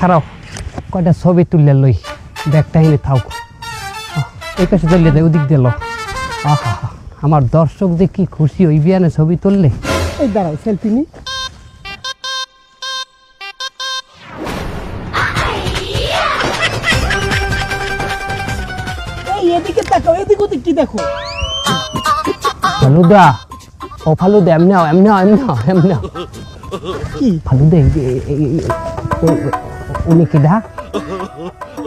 খারাপ কয়টা ছবি তুললে লই ব্যাগটা এনে থাক এই পাশে চললে দেয় ওদিক দিল আহা আমার দর্শক যে কি খুশি হইবি না ছবি তুললে এই দাঁড়াও সেলফি নি এই এদিকে তাকাও এদিক ওদিক কি দেখো ফালুদা ও ফালুদা এমনি কি ফালুদা উনি কি দা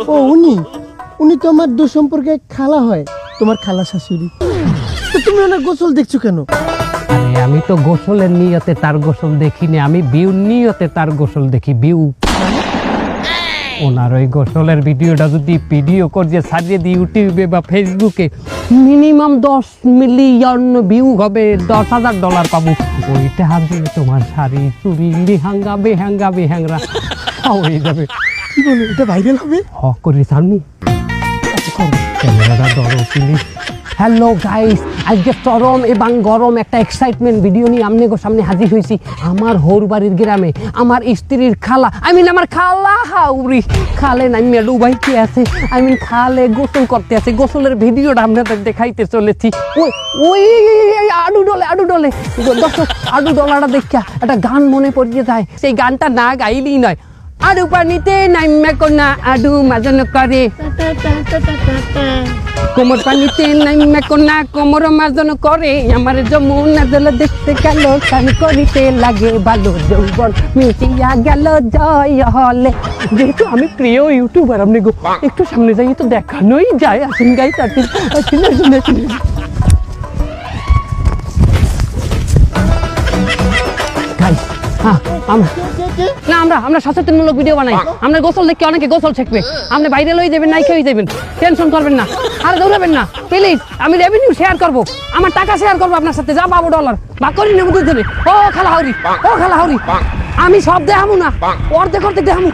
ও উনি তো আমার দু সম্পর্কে খালা হয় তোমার খালা শাশুড়ি তো তুমি ওনার গোসল দেখছো কেন আরে আমি তো গোসলের নিয়তে তার গোসল দেখিনি আমি বিউ নিয়তে তার গোসল দেখি বিউ ওনার ওই গোসলের ভিডিওটা যদি ভিডিও করে ছাড়িয়ে দিই ইউটিউবে বা ফেসবুকে মিনিমাম 10 মিলিয়ন ভিউ হবে $10,000 পাবো ওইটা দিয়ে তোমার শাড়ি চুড়ি লেহেঙ্গা বেহেঙ্গা হয়ে যাবে কি বলো এটা ভাইরাল হবে হ করে ছাড়মু ক্যামেরাটা ধরো প্লিজ হ্যালো গাইস আজকে চরম এবং গরম একটা এক্সাইটমেন্ট ভিডিও নিয়ে আপনাদের সামনে হাজির হয়েছি আমার হৌরবাড়ির গ্রামে আমার স্ত্রীর খালা আমার খালা হাউরি খালে না মেডু ভাই কি আছে খালে গোসল করতে আছে গোসলের ভিডিওটা আপনাদের দেখাইতে চলেছি ওই ওই আডু ডলে দর্শক আডু ডলাটা দেখা একটা গান মনে পড়িয়ে যায় সেই গানটা না গাইলেই নয় আডু পানিতে নাইমে কোনা আডু মাজন করে কোমর পানিতে নাইমে কোনা কোমর মাজন করে আমার যমুনা জল দেখতে গেল কান করিতে লাগে ভালো যৌবন মিটিয়া গেল জয় হলে যেহেতু আমি প্রিয় ইউটিউবার আপনি গো একটু সামনে যাই তো দেখানোই যায় আসেন গাই তাতে আমরা সচেতনমূলক ভিডিও বানাই আমরা গোসল দেখে অনেকে গোসল শিখবে আপনি বাইরে লই যাবেন নাই খেয়ে যাবেন টেনশন করবেন না আর দৌড়াবেন না প্লিজ আমি রেভিনিউ শেয়ার করবো আমার টাকা শেয়ার করবো আপনার সাথে যা পাবো ডলার বা করি নেব দুজনে ও খালা হাউরি আমি সব দেখাবো না অর্ধেক দেখাবো